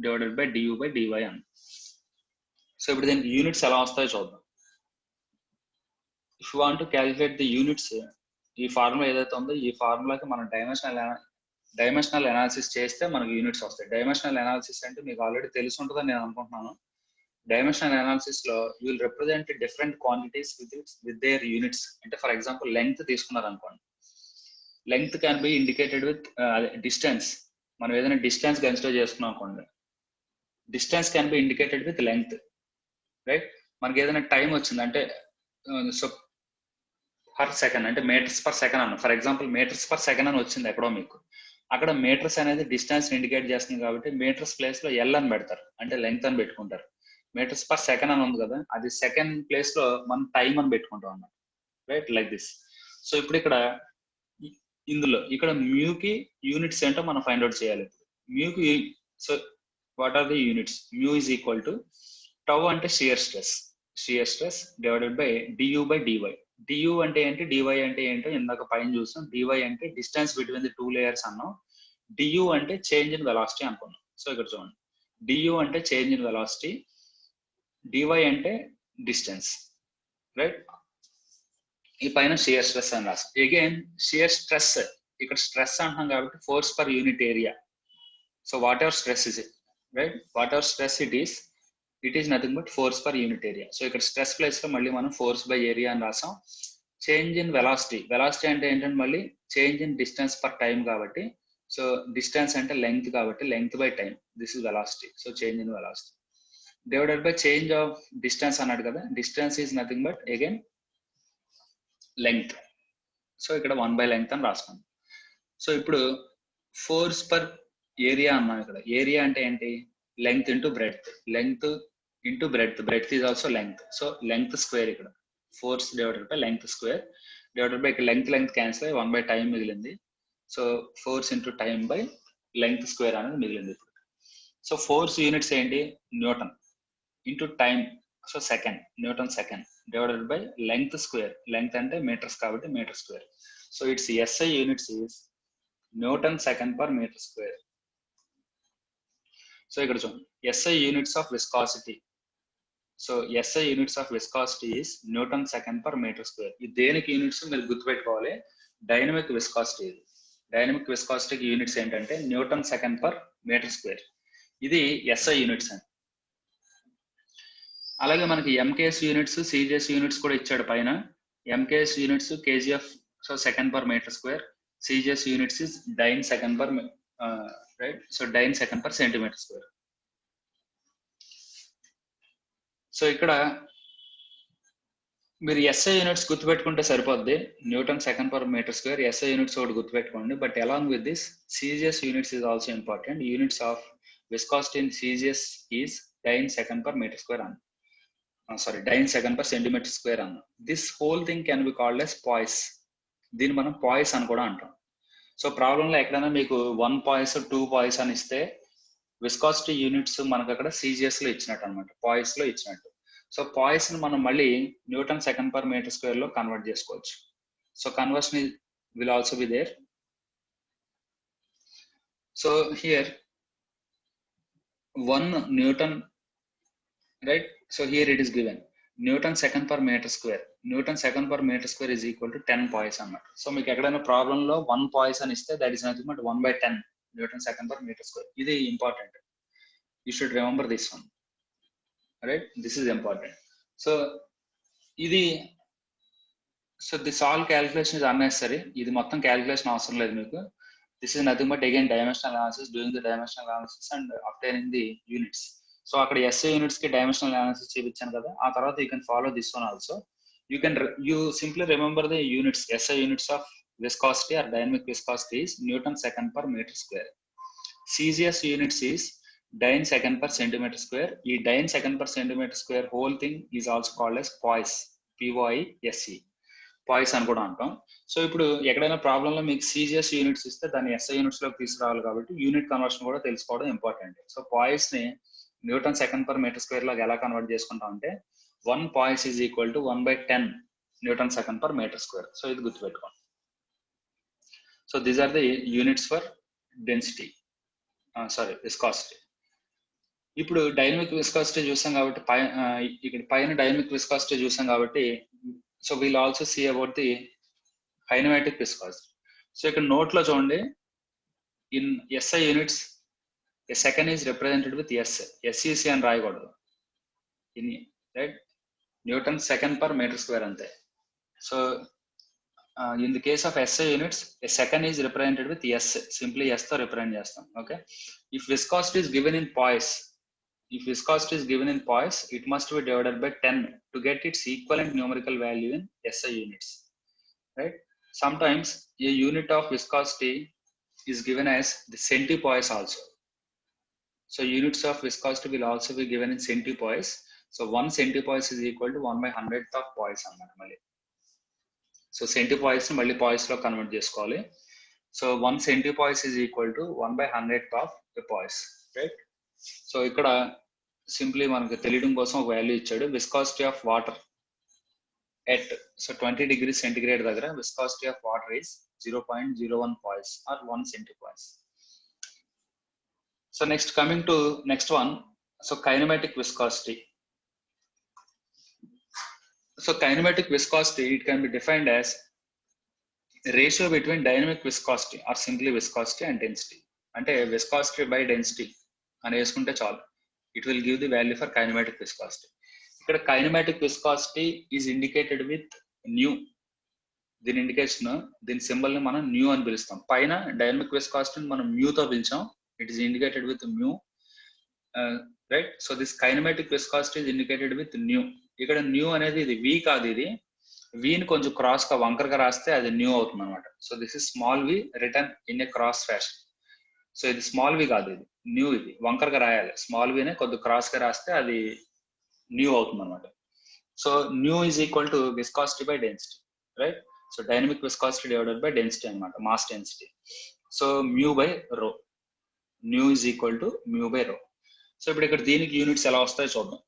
divided by du by dy అని. సో ఇప్పుడు దీనికి యూనిట్స్ ఎలా వస్తాయో చూద్దాం. If you want to calculate the units, ఈ ఫార్ములా ఏదైతే ఉందో ఈ ఫార్ములాకి మనం డైమెన్షనల్ అనాలిసిస్ చేస్తే మనకు యూనిట్స్ వస్తాయి. డైమెన్షనల్ అనాలిసిస్ అంటే మీకు ఆల్రెడీ తెలిసి ఉంటుందని నేను అనుకుంటున్నాను. డైమెన్షనల్ అనాలిసిస్ లో you will represent different quantities with their units. అంటే ఫర్ ఎగ్జాంపుల్ లెంగ్త్ తీసుకున్నారు అనుకోండి. Length can be indicated with distance. మనం ఏదైనా డిస్టెన్స్ కన్సిడర్ చేసుకున్నాం అనుకోండి, distance can be indicated with length, right? మనకి ఏదైనా టైం వచ్చింది అంటే సో పర్ సెకండ్ అంటే మీటర్స్ పర్ సెకండ్ అన్న, for example meters per second అని వచ్చింది ఎక్కడో మీకు. అక్కడ మీటర్స్ అనేది డిస్టెన్స్ ఇండికేట్ చేస్తుంది కాబట్టి మీటర్స్ ప్లేస్ లో ఎల్ అని పెడతారు, అంటే లెంగ్త్ అని పెట్టుకుంటారు. మీటర్స్ పర్ సెకండ్ అని ఉంది కదా, అది సెకండ్ ప్లేస్ లో మనం టైం అని పెట్టుకుంటాం అన్నమాట, రైట్? Like this. సో ఇప్పుడు ఇందులో ఇక్కడ మ్యూకి యూనిట్స్ ఏంటో మనం ఫైండ్ అవుట్ చేయాలి. మ్యూకి so what are the units? Mu is equal to tau అంటే shear stress divided by du by dy. du అంటే ఏంటి, dy అంటే ఏంటో ఇందాక పైన చూసాం. dy అంటే డిస్టెన్స్ బిట్వీన్ ది 2 లేయర్స్ అన్నాం. du అంటే చేంజ్ ఇన్ వెలాసిటీ అనుకున్నాం. సో ఇక్కడ చూడండి, du అంటే చేంజ్ ఇన్ వెలాసిటీ, dy అంటే డిస్టెన్స్, రైట్? ఈ పైన షియర్ స్ట్రెస్ అని రాస్తాం. అగైన్ షియర్ స్ట్రెస్, ఇక్కడ స్ట్రెస్ అంటున్నాం కాబట్టి force per unit area. So what ever stress is it, right? What ever stress it is nothing but force per unit area. So ఇక్కడ stress place లో మళ్ళీ మనం force by area అని రాసాం. Change in velocity అంటే ఏంటంటే మళ్ళీ change in distance per time కాబట్టి, సో డిస్టెన్స్ అంటే లెంగ్త్ కాబట్టి length by time, this is velocity. So change in velocity divided by change of distance అన్నాడు కదా. Distance is nothing but again length. So ఇక్కడ 1 by length అని రాసుకున్నాం. So ఇప్పుడు force per area అన్నాం. ఇక్కడ ఏరియా అంటే ఏంటి? Length into breadth, length into breadth is also length. So length square, ఇక్కడ force divided by length square divided by ఇక్కడ లెంగ్త్ క్యాన్సిల్ అయ్యి 1 బై టైం మిగిలింది. So force into time by length square అనేది మిగిలింది ఇప్పుడు. So force units ఏంటి, newton into time, so second, newton second divided by length square, length అంటే metres కాబట్టి metre square. So it's SI units is newton second per metre square. So ఇక్కడ చూడండి SI units of viscosity. So SI units of viscosity is newton second per metre square. ఇది దేనికి units మీరు గుర్తుపెట్టుకోవాలి, dynamic viscosity. Dynamic విస్కాసిటీకి units ఏంటంటే newton second per metre square. ఇది SI units అండి. అలాగే మనకి ఎంకేఎస్ యూనిట్స్, సిజిఎస్ యూనిట్స్ కూడా ఇచ్చాడు పైన. MKS units KGF, so second per metre square. CGS units is dyne second per right, so dyne second per centimetre square. So ఇక్కడ మీరు SI units గుర్తుపెట్టుకుంటే సరిపోద్ది, newton second per metre square, SI units ఒకటి గుర్తుపెట్టుకోండి. But along with this CGS units is also important. Units of viscosity in CGS is dyne second per metre square అన్న, sorry dyne second per centimetre square అన్న. This whole thing can be called as poise. దీన్ని మనం పాయిస్ అని కూడా అంటాం. So ప్రాబ్లంలో ఎక్కడైనా మీకు 1 పాయిస్ 2 పాయిస్ అని ఇస్తే విస్కాసిటీ యూనిట్స్ మనకు అక్కడ సిజిఎస్ లో ఇచ్చినట్టు అనమాట, పాయిస్ లో ఇచ్చినట్టు. సో పాయిస్ ని మనం మళ్ళీ newton second per metre square లో కన్వర్ట్ చేసుకోవచ్చు. So conversion will also be there. So here 1 Newton, right? So here it is given Newton second per meter square. Newton second per meter square is equal to 10 poise అన్నమాట. So మీకు ఎక్కడైనా problem లో 1 poise అని ఇస్తే that is nothing but 1/10 Newton second per meter square. ఇది important, you should remember this one, right? This is important. So ఇది, so this all calculation is unnecessary. ఇది మొత్తం క్యాలిక్యులేషన్ అవసరం లేదు మీకు. This is nothing but again dimensional analysis, doing the dimensional analysis and obtaining the units. So అక్కడ SI units కి dimensional analysis చూపించాను కదా, ఆ తర్వాత you can follow this one also. You simply remember the units. SI units of viscosity or dynamic viscosity is newton second per metre square. CGS units is dyne second per centimetre square. ఈ dyne second per centimetre square whole thing is also called as poise, P O I S E, poise అని కూడా అంటాం. So ఇప్పుడు ఎక్కడైనా problem లో మీకు CGS units ఇస్తే దాన్ని ఎస్ఐ యూనిట్స్ లోకి తీసుకురావాలి కాబట్టి యూనిట్ కన్వర్షన్ కూడా తెలుసుకోవడం ఇంపార్టెంట్. సో పాయిస్ ని newton second per metre square లాగా ఎలా కన్వర్ట్ చేసుకుంటాం అంటే 1 poise is equal to 1/10 newton second per metre square. So ఇది గుర్తుపెట్టుకోండి. So these are the units for density, sorry viscosity. ఇప్పుడు డైనమిక్ విస్కాసిటీ చూసాం కాబట్టి ఇక్కడ పైన డైనమిక్ విస్కాసిటీ చూసాం కాబట్టి, so we'll also see about the kinematic viscosity. So ఇక్కడ నోట్ లో చూడండి, in SI units second is represented with S E C అని రాయకూడదు, in right, newton second per metre square అంతే. So in the case of SI units second is represented with S, simply S తో represent చేస్తాం. Okay, if viscosity is given in poise, if viscosity is given in poise, it must be divided by 10 to get its equivalent numerical value in SI units, right? Sometimes a unit of viscosity is given as the centipoise also. So units of viscosity will also be given in centipoise. So 1 centipoise is equal to 1/100th of poise అన్నమాట. So centipoise ని మళ్ళీ poise లో convert చేసుకోవాలి. So 1 centipoise is equal to 1/100th of the poise, right? So ఇక్కడ సింప్లీ మనకు తెలియడం కోసం ఒక వాల్యూ ఇచ్చాడు. Viscosity of water at, so 20 degrees centigrade దగ్గర viscosity of water is 0.01 poise or 1 centipoise. So next coming to next one, so kinematic viscosity. So kinematic viscosity it can be defined as ratio between dynamic viscosity or simply viscosity and density. అంటే viscosity by density అని వేసుకుంటే చాలు, it will give the value for kinematic viscosity. ఇక్కడ kinematic viscosity is indicated with nu. దీని ఇండికేషన్, దీని symbol ని మనం న్యూ అని పిలుస్తాం. పైన డైనమిక్ విస్కాసిటీని మనం మ్యూ తో పిలిచాం, it is indicated with mu, right? So this kinematic viscosity is indicated with nu. ఇక్కడ న్యూ అనేది ఇది వి కాదు, ఇది విని కొంచెం క్రాస్ గా వంకరగా రాస్తే అది న్యూ అవుతుంది అనమాట. So this is small v return in a cross fashion. So ఇది స్మాల్ వి కాదు, ఇది న్యూ, ఇది వంకరగా రాయాలి. స్మాల్ వినే కొద్ది క్రాస్ గా రాస్తే అది న్యూ అవుతుంది అనమాట. So nu is equal to viscosity by density, right? So dynamic viscosity divided by density అనమాట, mass density. So mu by rho. Nu is equal to mu by rho. So ఇప్పుడు ఇక్కడ దీనికి units ఎలా వస్తాయో చూద్దాం.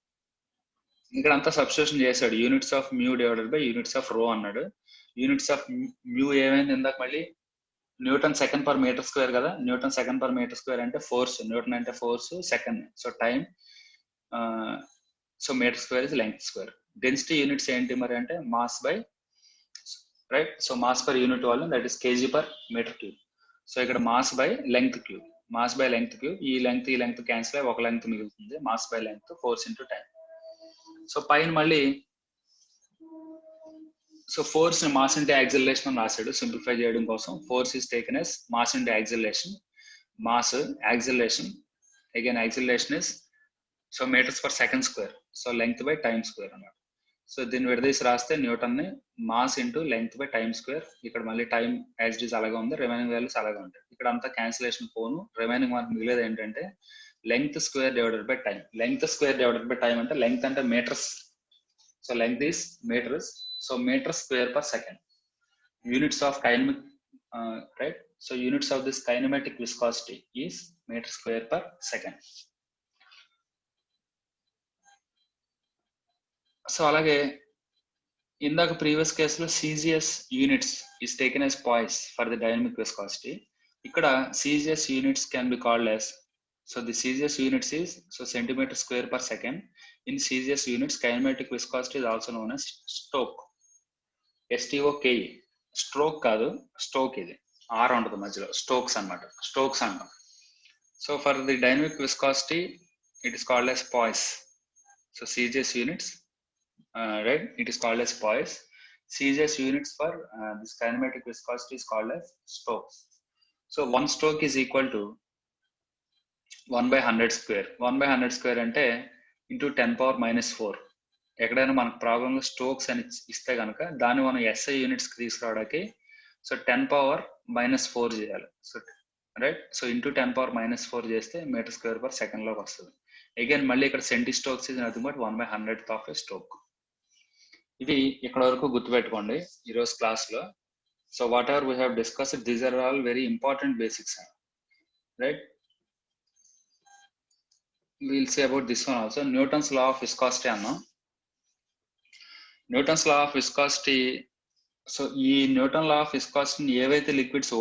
ఇక్కడ అంతా సబ్స్టిట్యూషన్ చేశాడు, units of mu divided by units of rho అన్నాడు. యూనిట్స్ ఆఫ్ మ్యూ ఏమైంది ఇందాక మళ్ళీ newton second per metre square కదా, newton second per metre square అంటే ఫోర్స్, న్యూటన్ అంటే force, second so time, so metre square is length square. Density units ఏంటి మరి అంటే mass by, right, so mass per unit volume that is KG per metre cube. So ఇక్కడ mass by length cube, mass by length cube, ఈ length cancel అయ్యి ఒక length మిగులుతుంది, mass by length force into time. So పైన మళ్ళీ so force ని mass into acceleration అని రాశాడు సింప్లిఫై చేయడం కోసం. Force is taken as mass into acceleration, mass acceleration again acceleration is so meters per second square, so length by time square అన్నమాట. సో దీన్ని విడదీసి రాస్తే న్యూటన్ ని mass into length by time square, ఇక్కడ మళ్ళీ టైం యాజ్ ఇట్ ఈస్ అలాగే ఉంది, రిమైనింగ్ వాల్యూస్ అలాగే ఉంటాయి. ఇక్కడ అంతా క్యాన్సిలేషన్ పోను, రిమైనింగ్ మనకు మిగిలేదు ఏంటంటే length square divided by time. Length square divided by time అంటే లెంగ్త్ అంటే meters, so length is meters, so meter square per second. Units of kinematic, right, so units of this kinematic viscosity is meter square per second. So alage indaka previous case lo CGS units is taken as poise for the dynamic viscosity. Ikkada CGS units can be called as, so the CGS units is so centimeter square per second. In CGS units kinematic viscosity is also known as Stokes, STOKE, stroke కాదు stroke, ఇది are ఉంటుంది మధ్యలో, Stokes అన్నమాట, Stokes అంటాం. So for the dynamic viscosity it is called as poise. So CGS units, right, it is called as poise. CGS units for this kinematic viscosity is called as stokes. So 1 stoke is equal to 1 by 100 square. 1 by 100 square అంటే into 10 power minus 4. ఎక్కడైనా మనకు ప్రాబ్లంలో Stokes అని ఇస్తే కనుక దాన్ని మనం SI units తీసుకురావడానికి సో 10 పవర్ మైనస్ 4 చేయాలి. So right, so into 10 power minus 4 చేస్తే మీటర్ స్క్వేర్ పర్ సెకండ్ లోకి వస్తుంది. అగైన్ మళ్ళీ ఇక్కడ సెంటీ స్టోక్స్ ఇది nothing but 1 by 100th of a stoke. ఇవి ఇక్కడ వరకు గుర్తుపెట్టుకోండి ఈరోజు క్లాస్ లో. So whatever we have discussed these are all very important basics, right. Will say about this one also. Newton's law of viscosity అన్నాం. Newton's law of viscosity, so ఈ Newton law of విస్కాసిటీని ఏవైతే liquids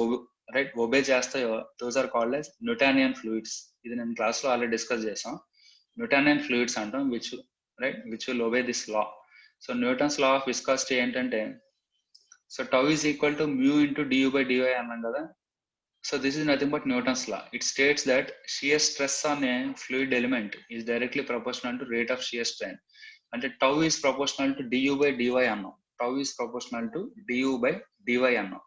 right obey చేస్తాయో those are called as Newtonian fluids. ఇది నేను class లో already discuss చేసాం. Newtonian fluids అంటాం which right which will obey this law. So Newton's law of viscosity ఏంటంటే so tau is equal to mu into du by dy అన్నాం కదా. So this is nothing but Newton's law. It states that shear stress on a fluid element is directly proportional to rate of shear strain. అంటే tau is proportional to du by dy అన్నాం. Tau is proportional to du by dy అన్నాం.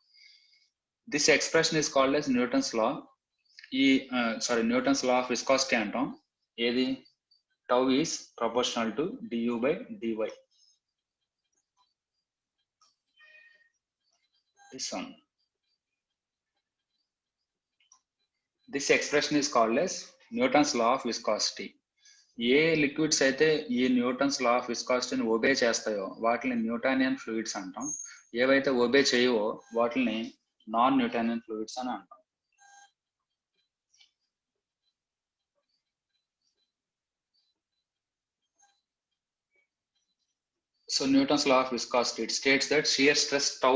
This expression is called as Newton's law. ఈ Newton's law of viscosity అంటాం. ఏది tau is proportional to du by dy. This expression is called as Newton's law of viscosity. ఏ liquids అయితే ఈ Newton's law of విస్కాసిటీని obey చేస్తాయో వాటిని Newtonian fluids అంటాం. ఏవైతే ఒబే చేయవో వాటిని నాన్ న్యూటానియన్ ఫ్లూయిడ్స్ అని అంటాం. So Newton's law of viscosity it states that shear stress tau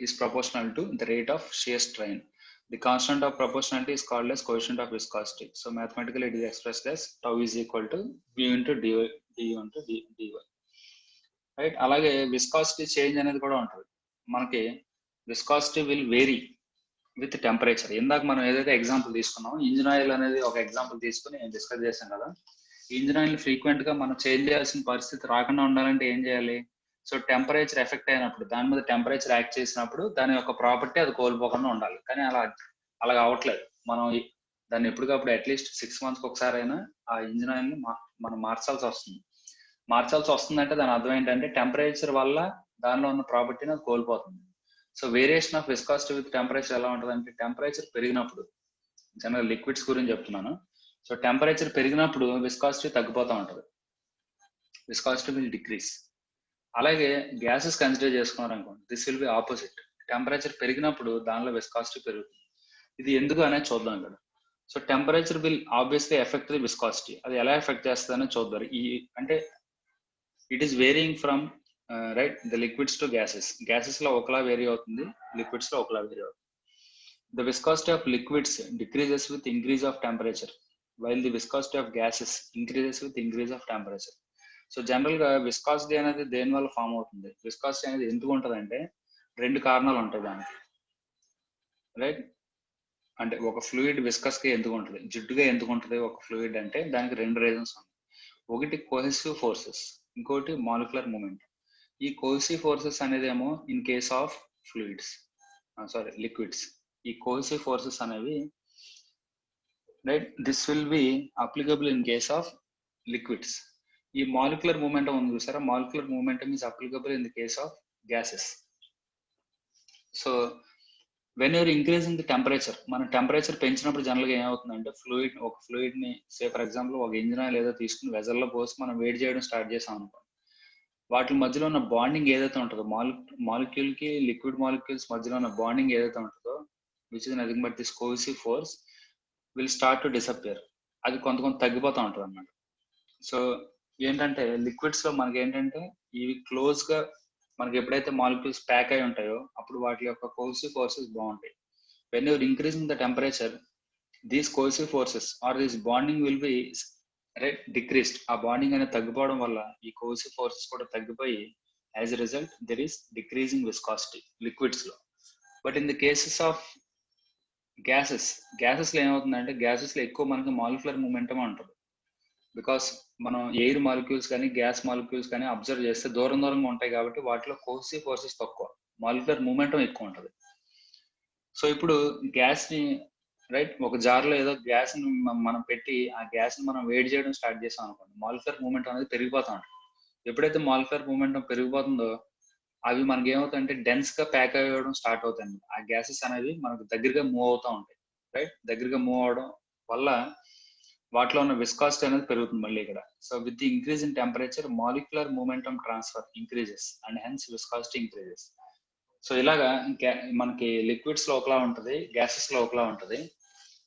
is proportional to the rate of shear strain. The constant of proportionality is called as coefficient of viscosity. So mathematically it is expressed as tau is equal to v into du into dy. Right? అలాగే viscosity change అనేది కూడా ఉంటుంది. మనకి viscosity will vary with temperature. ఇందాక మనం ఏదైతే example తీసుకున్నామో engine oil అనేది ఒక ఎగ్జాంపుల్ తీసుకుని డిస్కస్ చేశాం కదా. ఇంజిన్ ఆయిల్ ఫ్రీక్వెంట్ గా మనం చేంజ్ చేయాల్సిన పరిస్థితి రాకుండా ఉండాలంటే ఏం చేయాలి? సో టెంపరేచర్ ఎఫెక్ట్ అయినప్పుడు దాని మీద టెంపరేచర్ యాక్ట్ చేసినప్పుడు దాని యొక్క ప్రాపర్టీ అది కోల్పోకుండా ఉండాలి. కానీ అలా అవ్వట్లేదు. మనం దాన్ని ఎప్పటికప్పుడు అట్లీస్ట్ 6 months ఒకసారి అయినా ఆ ఇంజిన్ ఆయిల్ ని మనం మార్చాల్సి వస్తుందంటే దాని అర్థం ఏంటంటే టెంపరేచర్ వల్ల దానిలో ఉన్న ప్రాపర్టీని అది కోల్పోతుంది. So variation of viscosity with temperature ఎలా ఉంటుంది అంటే టెంపరేచర్ పెరిగినప్పుడు, జనరల్ లిక్విడ్స్ గురించి చెప్తున్నాను. సో టెంపరేచర్ పెరిగినప్పుడు విస్కాసిటీ తగ్గిపోతూ ఉంటుంది, విస్కాసిటీ విల్ డిక్రీస్. అలాగే గ్యాసెస్ కన్సిడర్ చేసుకున్నారు అనుకోండి, this will B opposite. Temperature పెరిగినప్పుడు దానిలో విస్కాసిటీ పెరుగుతుంది. ఇది ఎందుకు అనేది చూద్దాం ఇక్కడ. So temperature will obviously effect the viscosity. అది ఎలా ఎఫెక్ట్ చేస్తుందని చూద్దాం. అంటే it is varying from right the liquids to gases లో ఒకలా వేరీ అవుతుంది, లిక్విడ్స్ లో ఒకలా వేరీ అవుతుంది. The viscosity of liquids decreases with increase of temperature while the viscosity of gases increases with increase of temperature. So general గా viscosity అనేది దేని వల్ల ఫామ్ అవుతుంది? విస్కాసిటీ అనేది ఎందుకు ఉంటుంది అంటే రెండు కారణాలు ఉంటాయి దానికి, రైట్? అంటే ఒక ఫ్లూయిడ్ విస్కస్ గా ఎందుకు ఉంటుంది, జిడ్డుగా ఎందుకు ఉంటుంది ఒక ఫ్లూయిడ్ అంటే దానికి రెండు రీజన్స్ ఉన్నాయి. ఒకటి కోహెసివ్ ఫోర్సెస్, ఇంకోటి మాలిక్యులర్ మూమెంట్. ఈ కోహెసివ్ ఫోర్సెస్ అనేదేమో in case of fluids, liquids. ఈ కోహెసివ్ ఫోర్సెస్ అనేవి right this will be applicable in case of liquids. ఈ మాలిక్యులర్ మూమెంటం ఉంది చూసారా, molecular momentum is applicable in the case of gases. So when you're increasing the temperature, మనం temperature పెంచినప్పుడు జనరల్గా ఏమవుతుందంటే ఒక ఫ్లూయిడ్ ని సే ఫర్ ఎగ్జాంపుల్ ఒక ఇంజిన్ ఆయిల్ ఏదో తీసుకుని వెజల్లో పోసి మనం వేడి చేయడం స్టార్ట్ చేసాం అనుకో, వాటి మధ్యలో ఉన్న బాండింగ్ ఏదైతే ఉంటుందో మాలిక్యూల్ కి లిక్విడ్ మాలిక్యూల్స్ మధ్యలో ఉన్న బాండింగ్ ఏదైతే ఉంటుందో which is nothing but this cohesive force will start to disappear. అది కొంత తగ్గిపోతూ ఉంటుంది అన్నమాట. సో ఏంటంటే లిక్విడ్స్ లో మనకి ఏంటంటే ఇవి క్లోజ్ గా మనకి ఎప్పుడైతే మాలిక్యూల్స్ ప్యాక్ అయి ఉంటాయో అప్పుడు వాటి యొక్క కోహెసివ్ ఫోర్సెస్ బాగుంటాయి. When you're increasing the temperature these cohesive forces or this bonding will be right decreased. ఆ బాండింగ్ అనేది తగ్గిపోవడం వల్ల ఈ కోహెసివ్ ఫోర్సెస్ కూడా తగ్గిపోయి as a result there is decreasing viscosity liquids లో. But in the cases of gases లో ఏమవుతుందంటే గ్యాసెస్ లో ఎక్కువ మనకి మాలిక్యులర్ మూమెంటం ఉంటుంది. బికాస్ మనం ఎయిర్ మాలిక్యూల్స్ కానీ గ్యాస్ మాలిక్యూల్స్ కానీ అబ్జర్వ్ చేస్తే దూరంగా ఉంటాయి కాబట్టి వాటిలో కోహెసివ్ ఫోర్సెస్ తక్కువ, మాలిక్యులర్ మూమెంటం ఎక్కువ ఉంటుంది. సో ఇప్పుడు గ్యాస్ ని రైట్ ఒక జార్ లో ఏదో గ్యాస్ ని మనం పెట్టి ఆ గ్యాస్ ని మనం వేడి చేయడం స్టార్ట్ చేసాం అనుకోండి, మాలిక్యులర్ మూమెంటం అనేది పెరిగిపోతూ ఉంటుంది. ఎప్పుడైతే మాలిక్యులర్ మూమెంటం పెరిగిపోతుందో అవి మనకి ఏమవుతాయంటే డెన్స్ గా ప్యాక్ అవ్వడం స్టార్ట్ అవుతాయి. ఆ గ్యాసెస్ అనేవి మనకు దగ్గరగా మూవ్ అవుతూ ఉంటాయి, రైట్? దగ్గరగా మూవ్ అవడం వల్ల వాటిలో ఉన్న విస్కాసిటీ అనేది పెరుగుతుంది మళ్ళీ ఇక్కడ. So with the increase in temperature molecular momentum transfer increases and hence viscosity increases. So ఇలాగా మనకి లిక్విడ్స్ లో ఒకలా ఉంటుంది, గ్యాసెస్ లో ఒకలా ఉంటుంది.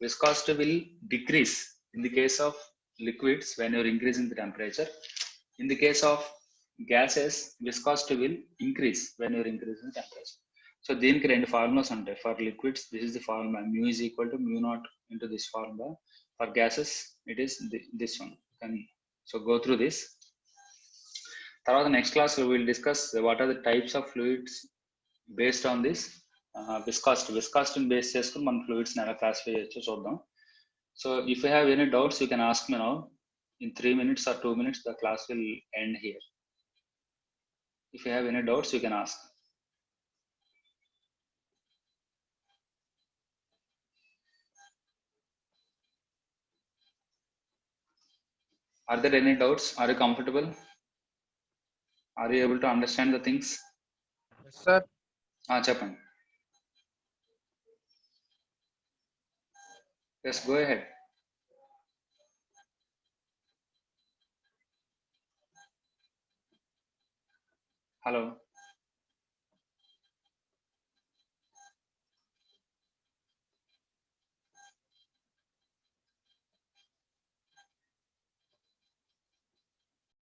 Viscosity will decrease in the case of liquids when you're increasing the temperature. In the case of gases viscosity will increase when you're increasing the temperature. So దీనికి రెండు ఫార్ములాస్ ఉంటాయి. For liquids this is the formula mu is equal to mu naught into this formula. For gases it is this one. So go through this. తర్వాత next class we will discuss what are the types of fluids based on this viscosity base చేసుకుని మనం fluids ఎలా classify చేయొచ్చో చూద్దాం. So if you have any doubts you can ask me now. In 3 minutes or 2 minutes the class will end here. If you have any doubts you can ask. Are there any doubts? Are you comfortable? Are you able to understand the things?
Yes, sir.
Chappan. Yes, go ahead.